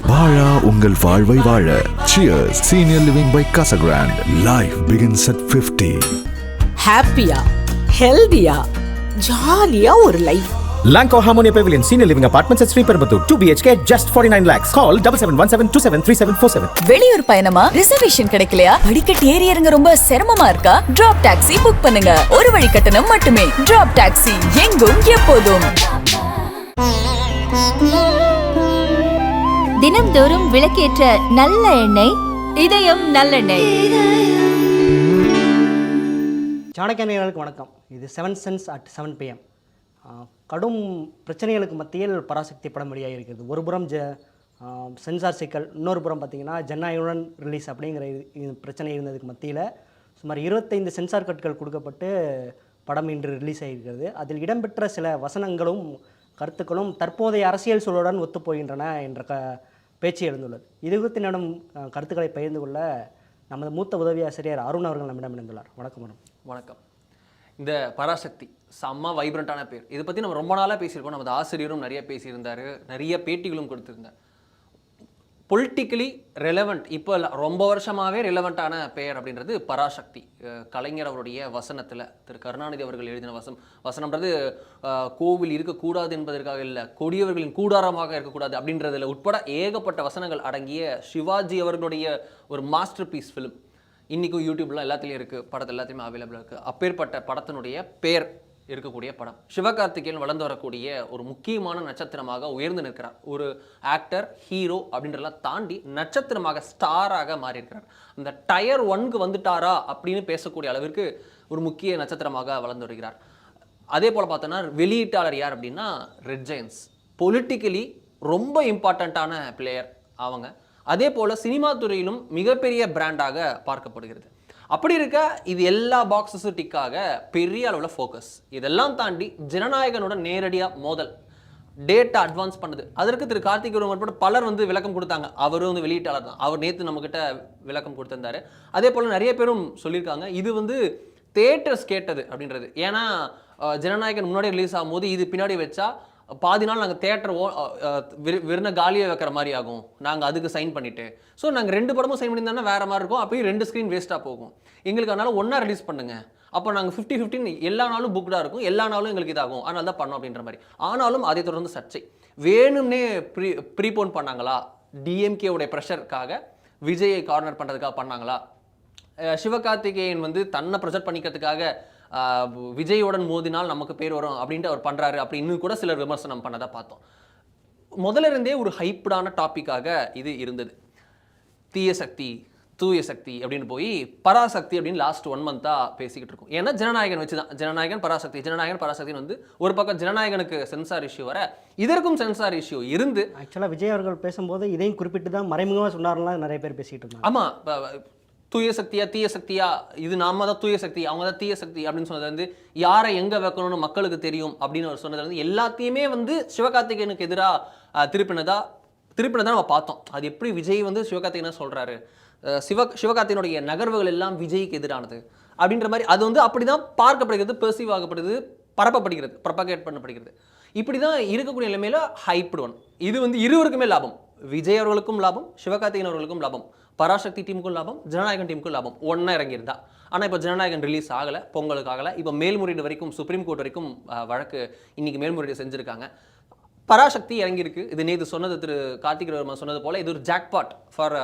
வாழா உங்கள் வாழ்வை வாழ. Cheers. Senior Living by Casa Grande. Life begins at 50. ஹாப்பியா, ஹெல்தியா, ஜாலியா ஒரு life. Lanco Harmonia Pavilion Senior Living Apartments at Sri Perambatoor 2 BHK just 49 lakhs. Call 7717273747. வெளியூர் பயணமா ரிசர்வேஷன் கிடைக்கலையா? படிக்கட்டு ஏறி இறங்க ரொம்ப சிரமமா இருக்கா? டிராப் டாக்ஸி புக் பண்ணுங்க. ஒரு வழி கட்டணம் மட்டுமே. டிராப் டாக்ஸி எங்கும் எப்போதும். தினம்தோறும் விளக்கேற்ற நல்ல எண்ணெய் இதயம் நல்லெண்ணெய். சாணக்கிய நேயர்களுக்கு வணக்கம். இது 7 Cents at 7 PM. கடும் பிரச்சனைகளுக்கு மத்தியில் பராசக்தி படம் வெளியாக இருக்கிறது. ஒரு புறம் சென்சார் சிக்கல், இன்னொரு புறம் பார்த்திங்கன்னா ஜனநாயகனுடன் ரிலீஸ் அப்படிங்கிற பிரச்சனை இருந்ததுக்கு மத்தியில் சுமார் 25 சென்சார் கட்டுகள் கொடுக்கப்பட்டு படம் இன்று ரிலீஸ் ஆகியிருக்கிறது. அதில் இடம்பெற்ற சில வசனங்களும் கருத்துக்களும் தற்போதைய அரசியல் சூழலுடன் ஒத்துப்போகின்றன என்ற பேச்சு எழுந்துள்ளது. இது குறித்து என்னிடம் கருத்துக்களை பகிர்ந்து கொள்ள நமது மூத்த உதவி ஆசிரியர் அருண் அவர்கள் நம்மிடம் இணைந்துள்ளார். வணக்கம் அருண். வணக்கம். இந்த பராசக்தி செம்ம வைப்ரண்ட்டான பேர். இதை பற்றி நம்ம ரொம்ப நாளாக பேசியிருக்கோம். நமது ஆசிரியரும் நிறைய பேசியிருந்தார், நிறைய பேட்டிகளும் கொடுத்துருந்தார். பொலிட்டிக்கலி ரெலவெண்ட், இப்போ ரொம்ப வருஷமாகவே ரெலவெண்ட்டான பெயர் அப்படின்றது பராசக்தி. கலைஞர் அவருடைய வசனத்தில் திரு கருணாநிதி அவர்கள் எழுதின வசனம்ன்றது கோவில் இருக்கக்கூடாது என்பதற்காக இல்லை, கொடியவர்களின் கூடாரமாக இருக்கக்கூடாது அப்படின்றதில் உட்பட ஏகப்பட்ட வசனங்கள் அடங்கிய சிவாஜி அவர்களுடைய ஒரு மாஸ்டர் பீஸ் ஃபிலிம். இன்றைக்கும் யூடியூப்லாம் எல்லாத்துலேயும் இருக்குது, படத்தில் எல்லாத்தையுமே அவைலபிளாக இருக்குது. அப்பேற்பட்ட படத்தினுடைய பேர் இருக்கக்கூடிய படம். சிவகார்த்திகேயன் வளர்ந்து வரக்கூடிய ஒரு முக்கியமான நட்சத்திரமாக உயர்ந்து நிற்கிறார். ஒரு ஆக்டர், ஹீரோ அப்படின்றலாம் தாண்டி நட்சத்திரமாக, ஸ்டாராக மாறியிருக்கிறார். அந்த டயர் 1க்கு வந்துட்டாரா அப்படின்னு பேசக்கூடிய அளவிற்கு ஒரு முக்கிய நட்சத்திரமாக வளர்ந்து வருகிறார். அதே போல் பார்த்தோன்னா வெளியீட்டாளர் யார் அப்படின்னா ரெட் ஜெயன்ஸ். பொலிட்டிக்கலி ரொம்ப இம்பார்ட்டண்ட்டான பிளேயர் அவங்க. அதே போல் சினிமா துறையிலும் மிகப்பெரிய பிராண்டாக பார்க்கப்படுகிறது. அப்படி இருக்க இது எல்லா பாக்ஸஸும் டிக்காக பெரிய அளவில் ஃபோக்கஸ். இதெல்லாம் தாண்டி ஜனநாயகனோட நேரடியாக மோதல், டேட்டா அட்வான்ஸ் பண்ணுது. அதற்கு திரு கார்த்திக் உட்பட பலர் விளக்கம் கொடுத்தாங்க. அவரும் வெளியீட்டாளர் தான். அவர் நேற்று நம்மக்கிட்ட விளக்கம் கொடுத்திருந்தாரு. அதே போல் நிறைய பேரும் சொல்லியிருக்காங்க இது தியேட்டர்ஸ் கேட்டது அப்படின்றது. ஏன்னா ஜனநாயகன் முன்னாடி ரிலீஸ் ஆகும்போது இது பின்னாடி வச்சா பாதி நாள் நாங்கள் தேட்டர் வெறும் காலியாக வைக்கிற மாதிரி ஆகும், நாங்கள் அதுக்கு சைன் பண்ணிவிட்டு. ஸோ நாங்கள் 2 படமும் சைன் பண்ணியிருந்தோம்னா வேறு மாதிரி இருக்கும். அப்போயும் 2 ஸ்க்ரீன் வேஸ்ட்டாக போகும். எங்களுக்கு அதனால் ஒன்றா ரிலீஸ் பண்ணுங்க. அப்போ நாங்கள் 50-50 எல்லா நாளும் புக்டாக இருக்கும், எல்லா நாளும் எங்களுக்கு இதாகும், அதனால தான் பண்ணோம் அப்படின்ற மாதிரி. ஆனாலும் அதை தொடர்ந்து சர்ச்சை. வேணும்னே ப்ரீபோன் பண்ணாங்களா? டிஎம்கேவுடைய ப்ரெஷருக்காக, விஜயை கார்னர் பண்ணுறதுக்காக பண்ணாங்களா? சிவகார்த்திகேயன் தன்னை ப்ரெஷர் பண்ணிக்கிறதுக்காக விஜயோடன் மோதினால் நமக்கு பேர் வரும் அப்படின்ட்டு அவர் பண்ணுறாரு அப்படின்னு கூட சிலர் விமர்சனம் பண்ணதை பார்த்தோம். முதல்ல இருந்தே ஒரு ஹைப்டான டாப்பிக்காக இது இருந்தது. தீய சக்தி, தூய சக்தி அப்படின்னு போய் பராசக்தி அப்படின்னு லாஸ்ட் 1 மந்த்தாக பேசிக்கிட்டு இருக்கோம். ஏன்னா ஜனநாயகன் வச்சு தான் ஜனநாயகன் பராசக்தின்னு ஒரு பக்கம் ஜனநாயகனுக்கு சென்சார் இஷ்யூ வர, இதற்கும் சென்சார் இஷ்யூ இருந்து. ஆக்சுவலாக விஜய் அவர்கள் பேசும்போது இதையும் குறிப்பிட்டு தான் மறைமுகமாக சொன்னார்லாம் நிறைய பேர் பேசிக்கிட்டு இருந்தாங்க. ஆமாம், தூய சக்தியா தீய சக்தியா, இது நாம தான் தூய சக்தி, அவங்க தான் தீய சக்தி அப்படின்னு சொன்னது யாரை எங்கே வைக்கணும்னு மக்களுக்கு தெரியும் அப்படின்னு அவர் சொன்னது எல்லாத்தையுமே சிவகார்த்திகேயனுக்கு எதிராக திருப்பினதா நம்ம பார்த்தோம். அது எப்படி விஜய் சிவகார்த்திகேயனை சொல்கிறாரு, சிவகார்த்திகனுடைய நகர்வுகள் எல்லாம் விஜய்க்கு எதிரானது அப்படின்ற மாதிரி அது அப்படி தான் பார்க்கப்படுகிறது, பெர்சீவ் ஆகப்படுது, பரப்பப்படுகிறது, ப்ரொபகேட் பண்ணப்படுகிறது. இப்படி தான் இருக்கக்கூடிய நிலைமையில் ஹைப்டு ஒன். இது இருவருக்குமே லாபம். விஜய் அவர்களுக்கும் லாபம், சிவகார்த்திகேயன் அவர்களுக்கும் லாபம், பராசக்தி டீமுக்கும் லாபம், ஜனநாயகன் டீமுக்கும் லாபம். ஒன்றா இறங்கியிருந்தா. ஆனால் இப்போ ஜனநாயகன் ரிலீஸ் ஆகலை, பொங்கலுக்கு ஆகலை. இப்போ மேல்முறையீடு வரைக்கும், சுப்ரீம் கோர்ட் வரைக்கும் வழக்கு இன்னைக்கு மேல்முறையீடு செஞ்சுருக்காங்க. பராசக்தி இறங்கியிருக்கு. இது நேற்று சொன்னது திரு கார்த்திக் வர்மா சொன்னது போல் இது ஒரு ஜாக்பாட் ஃபார்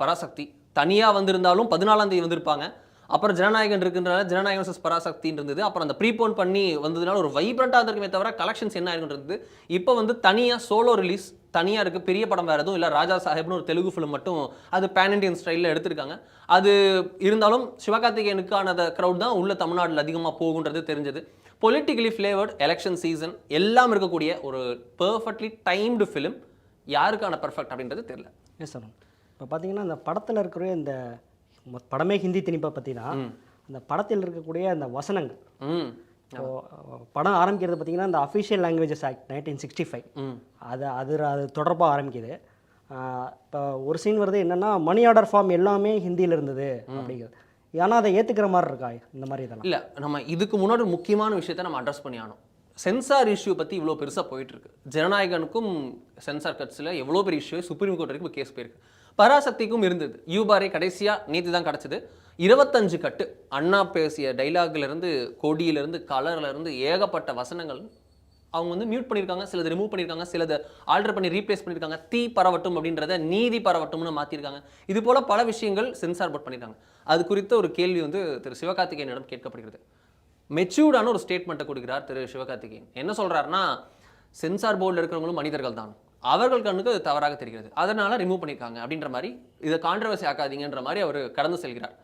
பராசக்தி. தனியாக வந்திருந்தாலும் 14ஆம் தேதி வந்திருப்பாங்க. அப்புறம் ஜனநாயகன் இருக்குன்றனால ஜனநாயகன் வர்சஸ் பராசக்தின்னு இருந்தது. அப்புறம் அந்த ப்ரீபோன் பண்ணி வந்ததுனால ஒரு வைப்ரண்ட்டாக இருந்திருக்குமே தவிர கலெக்ஷன்ஸ் என்ன ஆயிருக்குன்றது. இப்போ தனியாக சோலோ ரிலீஸ் தனியாக இருக்குது. பெரிய படம் வேறு எதுவும் இல்லை. ராஜா சாஹேப்னு ஒரு தெலுங்கு ஃபிலிம் மட்டும் அது பேன் இண்டியன் ஸ்டைலில் எடுத்திருக்காங்க. அது இருந்தாலும் சிவகார்த்திகேயனுக்கான க்ரௌட் தான் உள்ள தமிழ்நாட்டில் அதிகமாக போகுன்றது தெரிஞ்சது. பொலிட்டிக்கலி ஃப்ளேவர்ட், எலெக்ஷன் சீசன் எல்லாம் இருக்கக்கூடிய ஒரு பெர்ஃபெக்ட்லி டைம்டு ஃபிலிம். யாருக்கான பெர்ஃபெக்ட் அப்படின்றது தெரியல. Yes sir. இப்போ பார்த்தீங்கன்னா இந்த படத்தில் இருக்கிற இந்த படமே ஹிந்தி திணிப்பை பற்றினா அந்த படத்தில் இருக்கக்கூடிய அந்த வசனங்கள், படம் ஆரம்பிக்கிறது பார்த்தீங்கன்னா இந்த அஃபிஷியல் லாங்குவேஜஸ் ஆக்ட் 1965 அது தொடர்பாக ஆரம்பிக்குது. இப்போ ஒரு சீன் வருது என்னென்னா மணி ஆர்டர் ஃபார்ம் எல்லாமே ஹிந்தியில் இருந்தது அப்படிங்கிறது. ஆனால் அதை ஏற்றுக்கிற மாதிரி இருக்கா இந்த மாதிரி இதெல்லாம்? இல்லை, நம்ம இதுக்கு முன்னாடி முக்கியமான விஷயத்தை நம்ம அட்ரஸ் பண்ணி ஆனோம். சென்சார் இஷ்யூ பற்றி இவ்வளோ பெருசாக போயிட்டுருக்கு. ஜனநாயகனுக்கும் சென்சார் கட்ஸில் எவ்வளோ பெரிய இஷ்யூ சுப்ரீம் கோர்ட் வரைக்கும் கேஸ் போயிருக்கு. பராசக்திக்கும் இருந்தது. யூபாரே கடைசியாக நேற்று தான் கிடச்சிது. 25 கட்டு அண்ணா பேசிய டைலாக்லேருந்து, கொடியிலேருந்து, கலர்லேருந்து ஏகப்பட்ட வசனங்கள் அவங்க வந்து மியூட் பண்ணியிருக்காங்க, சிலது ரிமூவ் பண்ணியிருக்காங்க, சிலது ஆல்டர் பண்ணி ரீப்ளேஸ் பண்ணியிருக்காங்க. தீ பரவட்டும் அப்படின்றத நீதி பரவட்டும்னு மாற்றிருக்காங்க. இது போல் பல விஷயங்கள் சென்சார் போர்ட் பண்ணியிருக்காங்க. அது குறித்த ஒரு கேள்வி வந்து திரு சிவகார்த்திகேயனிடம் கேட்கப்படுகிறது. மெச்சூர்டான ஒரு ஸ்டேட்மெண்ட்டை கொடுக்கிறார் திரு சிவகார்த்திகேயன். என்ன சொல்கிறாருன்னா, சென்சார் போர்டில் இருக்கிறவங்களும் மனிதர்கள் தான், அவர்கள் கண்ணுக்கு அது தவறாக தெரிகிறது, அதனால் ரிமூவ் பண்ணியிருக்காங்க அப்படின்ற மாதிரி, இதை கான்ட்ரவர்சி ஆக்காதீங்கன்ற மாதிரி அவர் கடந்து செல்கிறார்.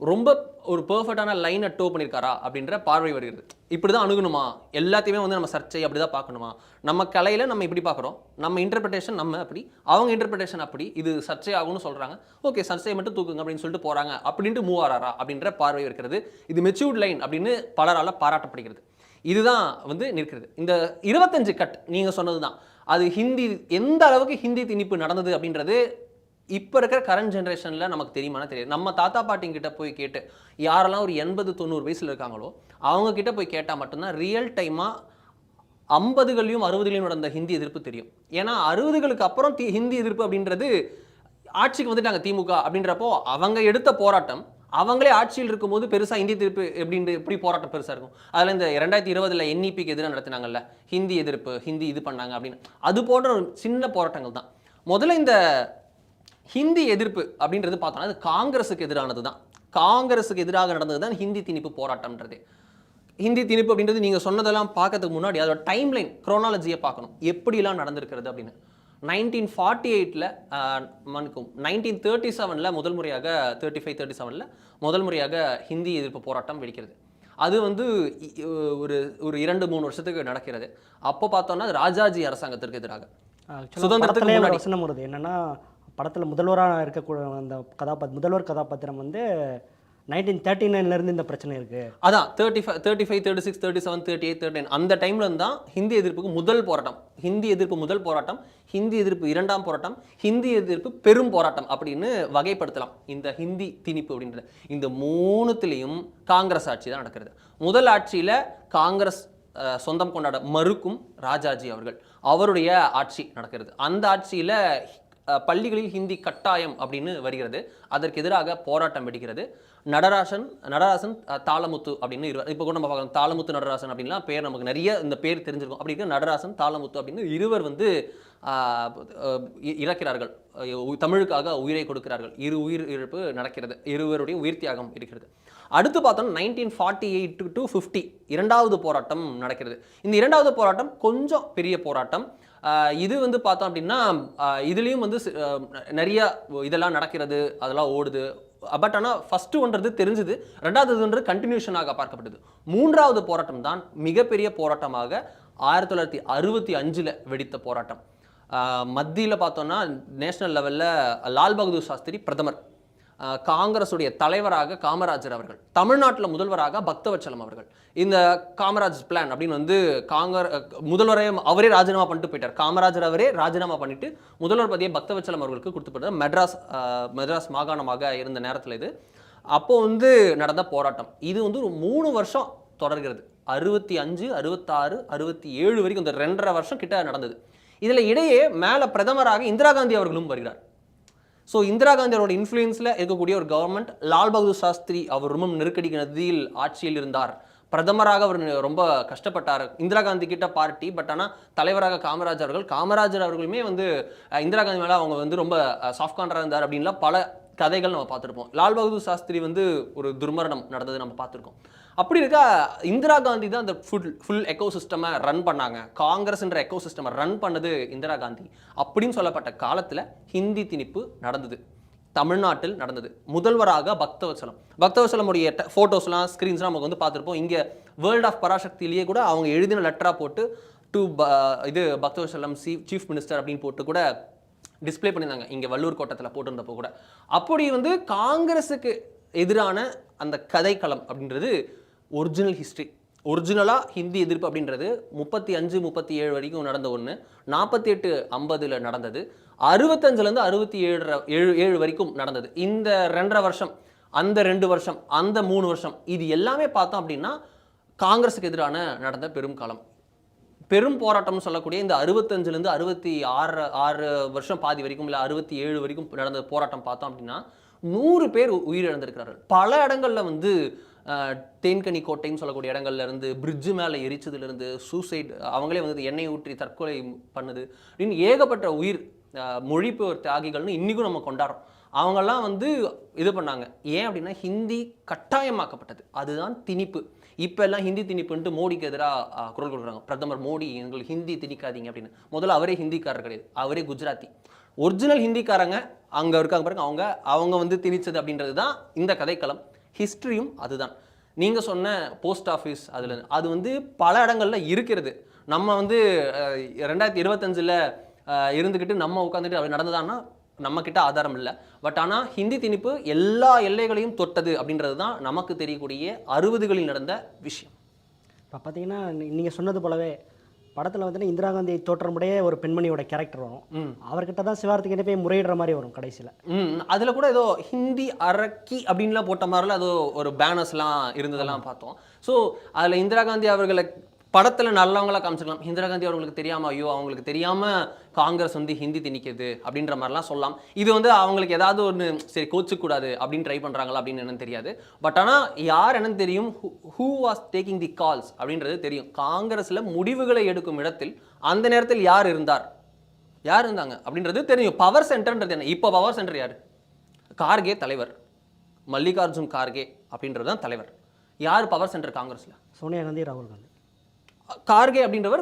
ரொம்ப ஒரு பெர்ஃபெக்டான லைனை டோ பண்ணியிருக்காரா அப்படின்ற பார்வை வருகிறது. இப்படி தான் அணுகணுமா, எல்லாத்தையுமே வந்து நம்ம சர்ச்சை அப்படி தான் பார்க்கணுமா, நம்ம கலையில் நம்ம இப்படி பார்க்குறோம், நம்ம இன்டர்பிரிட்டேஷன் நம்ம அப்படி, அவங்க இன்டர்பிரிட்டேஷன் அப்படி, இது சர்ச்சை ஆகும்னு சொல்கிறாங்க, ஓகே சர்ச்சையை மட்டும் தூக்குங்க அப்படின்னு சொல்லிட்டு போகிறாங்க அப்படின்ட்டு மூவ் ஆறாரா அப்படின்ற பார்வை இருக்கிறது. இது மெச்சூர்ட் லைன் அப்படின்னு பலரால் பாராட்டப்படுகிறது. இதுதான் வந்து நிற்கிறது. இந்த 25 கட் நீங்கள் சொன்னது தான், அது ஹிந்தி எந்த அளவுக்கு ஹிந்தி திணிப்பு நடந்தது அப்படின்றது இப்போ இருக்கிற கரண்ட் ஜென்ரேஷனில் நமக்கு தெரியுமானா தெரியாது. நம்ம தாத்தா பாட்டிங்கிட்ட போய் கேட்டு, யாரெல்லாம் ஒரு 80-90 வயசில் இருக்காங்களோ அவங்க கிட்ட போய் கேட்டால் மட்டும்தான் ரியல் டைமாக 50களையும் 60களையும் நடந்த ஹிந்தி எதிர்ப்பு தெரியும். ஏன்னா 60களுக்கு அப்புறம் ஹிந்தி எதிர்ப்பு அப்படின்றது ஆட்சிக்கு வந்துட்டாங்க திமுக அப்படின்றப்போ அவங்க எடுத்த போராட்டம், அவங்களே ஆட்சியில் இருக்கும்போது பெருசாக ஹிந்தி எதிர்ப்பு எப்படி போராட்டம் பெருசாக இருக்கும். அதில் இந்த 2020 NEPக்கு எதிராக நடத்தினாங்கல்ல, ஹிந்தி எதிர்ப்பு, ஹிந்தி இது பண்ணாங்க அப்படின்னு, அது போன்ற ஒரு சின்ன போராட்டங்கள் தான். முதல்ல இந்த ஹிந்தி எதிர்ப்பு அப்படின்றது பார்த்தோம்னா அது காங்கிரஸுக்கு எதிரானது தான். காங்கிரஸுக்கு எதிராக நடந்தது தான் ஹிந்தி திணிப்பு போராட்டம்ன்றது. ஹிந்தி திணிப்பு அப்படின்றது நீங்கள் சொன்னதெல்லாம் பார்க்கறதுக்கு முன்னாடி அதோட டைம் லைன் குரோனாலஜியை பார்க்கணும், எப்படிலாம் நடந்திருக்கிறது அப்படின்னு. 1948 மன்னிக்கும் 1937 முதல் முறையாக 35-37 முதல் முறையாக ஹிந்தி எதிர்ப்பு போராட்டம் வெடிக்கிறது. அது வந்து ஒரு 2-3 வருஷத்துக்கு நடக்கிறது. அப்போ பார்த்தோம்னா ராஜாஜி அரசாங்கத்திற்கு எதிராக சுதந்திரத்துக்கு வசனம் வருது. என்னன்னா, படத்தில் முதல்வராக இருக்கக்கூடிய அந்த முதல்வர் கதாபாத்திரம் வந்து 1939 இந்த பிரச்சனை இருக்கு. அதான் 35, 36, 37, 38, 39 அந்த டைம்ல இருந்தால் ஹிந்தி எதிர்ப்புக்கு முதல் போராட்டம், ஹிந்தி எதிர்ப்பு முதல் போராட்டம், ஹிந்தி எதிர்ப்பு 2ஆம் போராட்டம், ஹிந்தி எதிர்ப்பு பெரும் போராட்டம் அப்படின்னு வகைப்படுத்தலாம். இந்த ஹிந்தி திணிப்பு அப்படின்றது இந்த 3த்துலேயும் காங்கிரஸ் ஆட்சி தான் நடக்கிறது. முதல் ஆட்சியில் காங்கிரஸ் சொந்தம் கொண்டாட மறுக்கும் ராஜாஜி அவருடைய ஆட்சி நடக்கிறது. அந்த ஆட்சியில் பள்ளிகளில் ஹிந்தி கட்டாயம் அப்படின்னு வருகிறது. அதற்கு எதிராக போராட்டம் வெடிக்கிறது. நடராசன் தாளமுத்து அப்படின்னு இப்போ கூட நம்ம பார்க்கலாம், தாளமுத்து நடராசன் அப்படின்லாம் பேர் நமக்கு நிறைய இந்த பேர் தெரிஞ்சிருக்கும். அப்படி இருக்க நடராசன் தாளமுத்து அப்படின்னு இருவர் வந்து இறக்கிறார்கள், தமிழுக்காக உயிரை கொடுக்கிறார்கள். உயிர் இழப்பு நடக்கிறது, இருவருடைய உயிர் தியாகம் இருக்கிறது. அடுத்து பார்த்தோம் 1948 to 50 2வது போராட்டம் நடக்கிறது. இந்த 2வது போராட்டம் கொஞ்சம் பெரிய போராட்டம். இது வந்து பார்த்தோம் அப்படின்னா இதுலேயும் வந்து நிறைய இதெல்லாம் நடக்கிறது, அதெல்லாம் ஓடுது. பட் ஆனால் ஃபஸ்ட்டு ஒன்றது தெரிஞ்சுது, 2வதுன்றது கண்டினியூஷனாக பார்க்கப்பட்டது. 3வது போராட்டம் தான் மிகப்பெரிய போராட்டமாக 1965 வெடித்த போராட்டம். மத்தியில் பார்த்தோன்னா நேஷனல் லெவலில் லால் பகதூர் சாஸ்திரி பிரதமர், காங்கிரஸுடைய தலைவராக காமராஜர் அவர்கள், தமிழ்நாட்டில் முதல்வராக பக்தவச்சலம் அவர்கள். இந்த காமராஜ் பிளான் அப்படின்னு வந்து முதல்வரே அவரே ராஜினாமா பண்ணிட்டு போயிட்டார். காமராஜர் அவரே ராஜினாமா பண்ணிட்டு முதல்வர் பதவியை பக்தவச்சலம் அவர்களுக்கு கொடுத்து போயிட்டார். மெட்ராஸ் மாகாணமாக இருந்த நேரத்தில் இது. அப்போ வந்து நடந்த போராட்டம் இது வந்து ஒரு 3 வருஷம் தொடர்கிறது. 65, 66, 67 வரைக்கும் இந்த 2.5 வருஷம் கிட்ட நடந்தது. இதில் இடையே மேலே பிரதமராக இந்திரா காந்தி அவர்களும் வருகிறார். ஸோ இந்திரா காந்தி அவரோட இன்ஃப்ளூயன்ஸில் இருக்கக்கூடிய ஒரு கவர்மெண்ட். லால் பகதூர் சாஸ்திரி அவர் ரொம்ப நெருக்கடி நதியில் ஆட்சியில் இருந்தார். பிரதமராக அவர் ரொம்ப கஷ்டப்பட்டார். இந்திரா காந்தி கிட்ட பார்ட்டி, பட் ஆனால் தலைவராக காமராஜர் அவர்களுமே வந்து இந்திரா காந்தி மேலே அவங்க வந்து ரொம்ப சாஃப்ட் கார்னராக இருந்தார் அப்படின்லாம் பல கதைகள் நம்ம பார்த்துருப்போம். லால் பகதூர் சாஸ்திரி வந்து ஒரு துர்மரணம் நடந்தது நம்ம பார்த்துருக்கோம். அப்படி இருக்கா இந்திரா காந்தி தான் அந்த ஃபுல் எக்கோசிஸ்டமை ரன் பண்ணாங்க. காங்கிரஸ்ன்ற எக்கோசிஸ்டமை ரன் பண்ணது இந்திரா காந்தி அப்படின்னு சொல்லப்பட்ட காலத்தில் ஹிந்தி திணிப்பு நடந்தது, தமிழ்நாட்டில் நடந்தது. முதல்வராக பக்தவச்சலமுடைய ஃபோட்டோஸ்லாம் ஸ்க்ரீன்ஸ்லாம் நமக்கு வந்து பார்த்துருப்போம். இங்கே வேர்ல்ட் ஆஃப் பராசக்திலேயே கூட அவங்க எழுதின லெட்டராக போட்டு இது பக்தவச்சலம் சீஃப் மினிஸ்டர் அப்படின்னு போட்டு கூட டிஸ்பிளே பண்ணியிருந்தாங்க இங்கே வள்ளூர் கோட்டத்தில் போட்டிருந்தப்போ கூட. அப்படி வந்து காங்கிரஸுக்கு எதிரான அந்த கதைக்களம் அப்படின்றது ஒரிஜினல் ஹிஸ்ட்ரி. ஒரிஜினலாக ஹிந்தி எதிர்ப்பு அப்படின்றது 35, 37 வரைக்கும் நடந்த ஒன்று, 48, 50 நடந்தது, 65லேருந்து 67 வரைக்கும் நடந்தது. இந்த 2.5 வருஷம், அந்த 2 வருஷம், அந்த 3 வருஷம், இது எல்லாமே பார்த்தோம் அப்படின்னா காங்கிரஸுக்கு எதிரான நடந்த பெரும் காலம். பெரும் போராட்டம்னு சொல்லக்கூடிய இந்த 65லேருந்து 66 வருஷம் பாதி வரைக்கும் இல்லை 67 வரைக்கும் நடந்த போராட்டம் பார்த்தோம் அப்படின்னா 100 பேர் உயிரிழந்திருக்கிறார்கள். பல இடங்கள்ல வந்து தேன்கனி கோட்டைன்னு சொல்லக்கூடிய இடங்கள்ல இருந்து பிரிட்ஜு மேலே எரிச்சதுலேருந்து சூசைட், அவங்களே வந்து எண்ணெய் ஊற்றி தற்கொலை பண்ணுது அப்படின்னு ஏகப்பட்ட உயிர் மொழிபெயர் தியாகிகள்னு இன்றைக்கும் நம்ம கொண்டாடுறோம். அவங்கெல்லாம் வந்து இது பண்ணாங்க. ஏன் அப்படின்னா ஹிந்தி கட்டாயமாக்கப்பட்டது, அதுதான் திணிப்பு. இப்போ எல்லாம் ஹிந்தி திணிப்புன்ட்டு மோடிக்கு எதிராக குரல் கொடுக்குறாங்க. பிரதமர் மோடி எங்களுக்கு ஹிந்தி திணிக்காதீங்க அப்படின்னு. முதல்ல அவரே ஹிந்திக்காரர் கிடையாது, அவரே குஜராத்தி. ஒரிஜினல் ஹிந்திக்காரங்க அங்கே இருக்காங்க பாருங்க, அவங்க வந்து திணிச்சது அப்படின்றது தான் இந்த கதைக்களம். ஹிஸ்ட்ரியும் அதுதான். நீங்கள் சொன்ன போஸ்ட் ஆஃபீஸ் அதில் அது வந்து பல இடங்கள்ல இருக்கிறது. நம்ம வந்து 2025 இருந்துக்கிட்டு நம்ம உட்காந்துட்டு அப்படி நடந்ததான்னா நம்ம கிட்ட ஆதாரம் இல்லை. பட் ஆனால் ஹிந்தி திணிப்பு எல்லா எல்லைகளையும் தொட்டது அப்படின்றது தான் நமக்கு தெரியக்கூடிய 60களில் நடந்த விஷயம். இப்போ பார்த்தீங்கன்னா நீங்கள் சொன்னது போலவே படத்தில் வந்துட்டு இந்திரா காந்தி தோற்றமுடைய ஒரு பெண்மணியோட கேரக்டர் வரும். அவர்கிட்ட தான் சிவகார்த்திகேயனே போய் முறையிடுற மாதிரி வரும் கடைசியில். அதில் கூட ஏதோ ஹிந்தி அரக்கி அப்படின்லாம் போட்ட மாதிரிலாம் ஏதோ ஒரு பேனர்ஸ்லாம் இருந்ததெல்லாம் பார்த்தோம். ஸோ அதில் இந்திரா காந்தி அவர்களை படத்தில் நல்லவங்களா காமிச்சிக்கலாம். இந்திரா காந்தி அவங்களுக்கு தெரியாமல், ஐயோ அவங்களுக்கு தெரியாமல் காங்கிரஸ் வந்து ஹிந்தி திணிக்குது அப்படின்ற மாதிரிலாம் சொல்லலாம். இது வந்து அவங்களுக்கு ஏதாவது ஒன்று சரி கோச்சிக்கூடாது அப்படின்னு ட்ரை பண்ணுறாங்களா அப்படின்னு என்னன்னு தெரியாது. பட் ஆனால் யார் என்னன்னு தெரியும், who was taking the calls அப்படின்றது தெரியும். காங்கிரஸில் முடிவுகளை எடுக்கும் இடத்தில் அந்த நேரத்தில் யார் இருந்தாங்க அப்படின்றது தெரியும். பவர் சென்டர்ன்றது என்ன? இப்போ பவர் சென்டர் யார்? கார்கே தலைவர், மல்லிகார்ஜுன் கார்கே அப்படின்றது தான் தலைவர். யார் பவர் சென்டர் காங்கிரஸில்? சோனியா காந்தி, ராகுல் காந்தி. கார்கே அப்படின்றவர்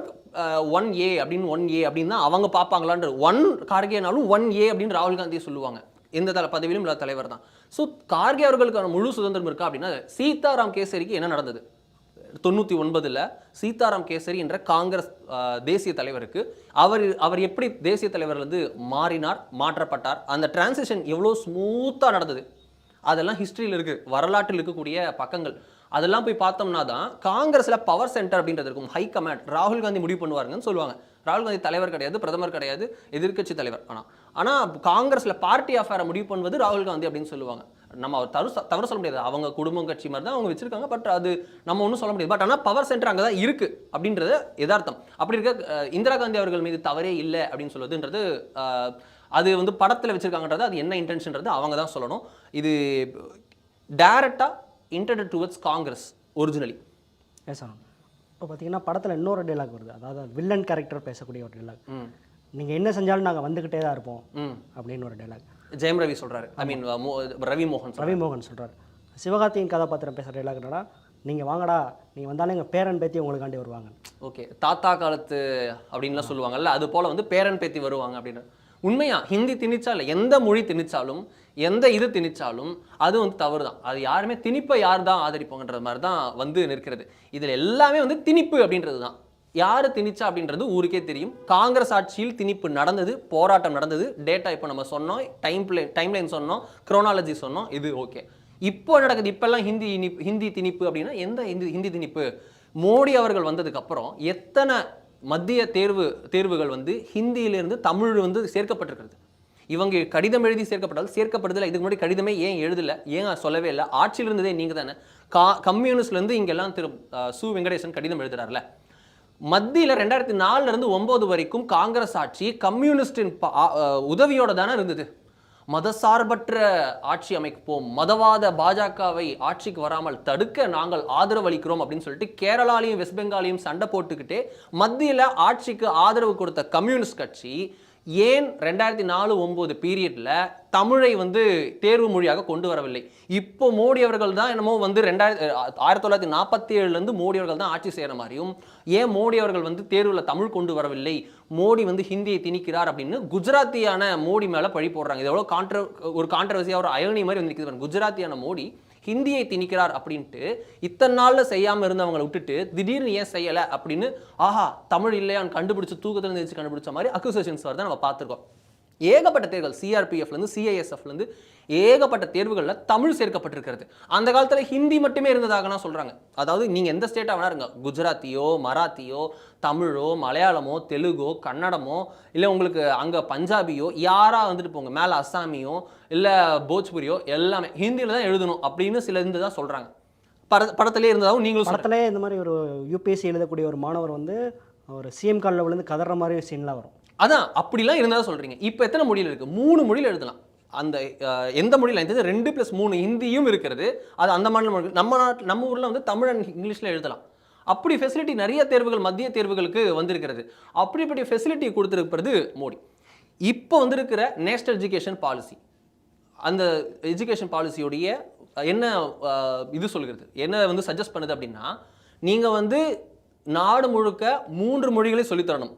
1A அப்படின்னு தான் அவங்க பார்ப்பாங்களான்ற. 1 கார்கேனாலும் 1A அப்படின்னு ராகுல் காந்தியை சொல்லுவாங்க. எந்த பதவியிலும் இல்லாத தலைவர் தான். ஸோ கார்கே அவர்களுக்கான முழு சுதந்திரம் இருக்கா அப்படின்னா, சீதாராம் கேசரிக்கு என்ன நடந்தது 99 சீதாராம் கேசரி என்ற காங்கிரஸ் தேசிய தலைவருக்கு அவர் எப்படி தேசிய தலைவர்லேருந்து மாற்றப்பட்டார், அந்த டிரான்சிஷன் எவ்வளோ ஸ்மூத்தாக நடந்தது, அதெல்லாம் ஹிஸ்ட்ரியில் இருக்குது, வரலாற்றில் இருக்கக்கூடிய பக்கங்கள். அதெல்லாம் போய் பார்த்தோம்னா தான் காங்கிரஸில் பவர் சென்டர் அப்படின்றது இருக்கும். ஹை கமாண்ட் ராகுல் காந்தி முடிவு பண்ணுவாருங்கன்னு சொல்லுவாங்க. ராகுல் காந்தி தலைவர் கிடையாது, பிரதமர் கிடையாது, எதிர்க்கட்சி தலைவர். ஆனால் காங்கிரஸில் பார்ட்டி அஃபேரை முடிவு பண்ணுவது ராகுல் காந்தி அப்படின்னு சொல்லுவாங்க. நம்ம அவர் தவறு சொல்ல முடியாது, அவங்க குடும்பம் கட்சி மாதிரி தான் அவங்க வச்சிருக்காங்க. பட் அது நம்ம ஒன்றும் சொல்ல முடியாது. பட் ஆனால் பவர் சென்டர் அங்கே தான் இருக்குது அப்படின்றது யதார்த்தம். அப்படி இருக்க இந்திரா காந்தி அவர்கள் மீது தவறே இல்லை அப்படின்னு சொல்வதுன்றது அது வந்து படத்தில் வச்சிருக்காங்கன்றது, அது என்ன இன்டென்ஷன்றது அவங்க தான் சொல்லணும். இது டைரக்டாக இன்டெண்டட் டுவர்ட்ஸ் காங்கிரஸ் ஒரிஜினலி. இப்போ பார்த்தீங்கன்னா படத்தில் இன்னொரு டைலாக் வருது, அதாவது வில்லன் கேரக்டர் பேசக்கூடிய ஒரு டைலாக். நீங்கள் என்ன செஞ்சாலும் நாங்கள் வந்துக்கிட்டே தான் இருப்போம் அப்படின்னு ஒரு டைலாக் ஜெயம் ரவி சொல்கிறாரு. ஐ மீன் ரவி மோகன் சொல்கிறாரு. சிவகார்த்தியின் கதாபாத்திரம் பேசுகிற டைலாக் என்னன்னா, நீங்கள் வாங்கடா, நீங்கள் வந்தாலும் எங்கள் பேரன் பேத்தி உங்களுக்காண்டி வருவாங்க. ஓகே, தாத்தா காலத்து அப்படின்லாம் சொல்லுவாங்கல்ல, அது போல் வந்து பேரன் பேத்தி வருவாங்க அப்படின்னு. உண்மையா ஹிந்தி திணிச்சா இல்லை, எந்த மொழி திணிச்சாலும் எந்த இது திணிச்சாலும் அது வந்து தவறு தான். அது யாருமே திணிப்பை யார் தான் ஆதரிப்போங்கன்ற மாதிரி தான் வந்து நிற்கிறது. இதில் எல்லாமே வந்து திணிப்பு அப்படின்றது தான். யார் திணிச்சா அப்படின்றது ஊருக்கே தெரியும். காங்கிரஸ் ஆட்சியில் திணிப்பு நடந்தது, போராட்டம் நடந்தது, டேட்டா இப்போ நம்ம சொன்னோம், டைம்லைன் சொன்னோம், குரோனாலஜி சொன்னோம், இது ஓகே. இப்போ நடக்குது, இப்போல்லாம் ஹிந்தி திணிப்பு அப்படின்னா எந்த ஹிந்தி திணிப்பு? மோடி அவர்கள் வந்ததுக்கு அப்புறம் எத்தனை மத்திய தேர்வுகள் வந்து ஹிந்தியிலிருந்து தமிழ் வந்து சேர்க்கப்பட்டிருக்கிறது. இவங்க கடிதம் எழுதி சேர்க்கப்படுதில்லை. இதுக்கு முன்னாடி கடிதமே ஏன் எழுதலை, ஏன் சொல்லவே இல்லை? ஆட்சியில் இருந்ததே நீங்கள் தானே. கம்யூனிஸ்ட்லேருந்து இங்கெல்லாம் சு வெங்கடேசன் கடிதம் எழுதுறாருல. மத்தியில் 2004 9 வரைக்கும் காங்கிரஸ் ஆட்சி கம்யூனிஸ்டின் உதவியோட தானே இருந்தது. மதசார்பற்ற ஆட்சி அமைப்போம், மதவாத பாஜகவை ஆட்சிக்கு வராமல் தடுக்க நாங்கள் ஆதரவு அளிக்கிறோம் அப்படின்னு சொல்லிட்டு கேரளாலையும் வெஸ்ட் பெங்காலையும் சண்டை போட்டுக்கிட்டே மத்தியில் ஆட்சிக்கு ஆதரவு கொடுத்த கம்யூனிஸ்ட் கட்சி ஏன் 2004-9 பீரியட்ல தமிழை வந்து தேர்வு மொழியாக கொண்டு வரவில்லை? இப்போ மோடி அவர்கள் தான் என்னமோ வந்து 1947 மோடி அவர்கள் தான் ஆட்சி செய்கிற மாதிரியும், ஏன் மோடி அவர்கள் வந்து தேர்வில் தமிழ் கொண்டு வரவில்லை, மோடி வந்து ஹிந்தியை திணிக்கிறார் அப்படின்னு குஜராத்தியான மோடி மேலே பழி போடுறாங்க. இது எவ்வளோ ஒரு கான்ட்ரவர்சியாக ஒரு அயனி மாதிரி வந்து நிற்குது. குஜராத்தியான மோடி ஹிந்தியை திணிக்கிறார் அப்படின்ட்டு இத்தனை நாளில் செய்யாமல் இருந்தவங்களை விட்டுட்டு திடீர்னு ஏன் செய்யலை அப்படின்னு, ஆஹா தமிழ் இல்லையான்னு கண்டுபிடிச்சு தூக்கத்தில் இருந்துச்சு கண்டுபிடிச்ச மாதிரி அக்யூசேஷன்ஸ் வருதான் நம்ம பார்த்துருக்கோம். ஏகப்பட்ட தேர்வுகள், சிஆர்பிஎஃப்லேருந்து சிஐஎஸ்எஃப்லேருந்து ஏகப்பட்ட தேர்வுகளில் தமிழ் சேர்க்கப்பட்டிருக்கிறது. அந்த காலத்தில் ஹிந்தி மட்டுமே இருந்ததாக நான் சொல்கிறாங்க. அதாவது நீங்கள் எந்த ஸ்டேட்டாக வேணா இருங்க, குஜராத்தியோ மராத்தியோ தமிழோ மலையாளமோ தெலுங்கோ கன்னடமோ இல்லை உங்களுக்கு அங்கே பஞ்சாபியோ யாராக வந்துட்டு போங்க, மேலே அஸ்ஸாமியோ இல்லை போஜ்புரியோ எல்லாமே ஹிந்தியில் தான் எழுதணும் அப்படின்னு சில இருந்து தான் சொல்கிறாங்க. படத்திலே இருந்ததாகவும் நீங்களும் படத்திலே இந்த மாதிரி ஒரு யூபிஎஸ்சி எழுதக்கூடிய ஒரு மாணவர் வந்து ஒரு சிஎம் காலில் விழுந்து கதற மாதிரி சீன்லாம் வரும். அதான் அப்படிலாம் இருந்தால் சொல்கிறீங்க. இப்போ எத்தனை மொழியில் இருக்குது? 3 மொழியில் எழுதலாம். அந்த எந்த மொழியில் இந்த 2+3 ஹிந்தியும் இருக்கிறது. அது அந்த மாநில மொழி. நம்ம ஊரில் வந்து தமிழ் அண்ட் இங்கிலீஷில் எழுதலாம். அப்படி ஃபெசிலிட்டி நிறைய தேர்வுகள் மத்திய தேர்வுகளுக்கு வந்திருக்கிறது. அப்படிப்பட்ட ஃபெசிலிட்டி கொடுத்துருக்கிறது மோடி. இப்போ வந்திருக்கிற நேஷனல் எஜுகேஷன் பாலிசி, அந்த எஜுகேஷன் பாலிசியோடைய என்ன இது சொல்கிறது, என்ன வந்து சஜஸ்ட் பண்ணுது அப்படின்னா, நீங்கள் வந்து நாடு முழுக்க 3 மொழிகளை சொல்லித்தரணும்.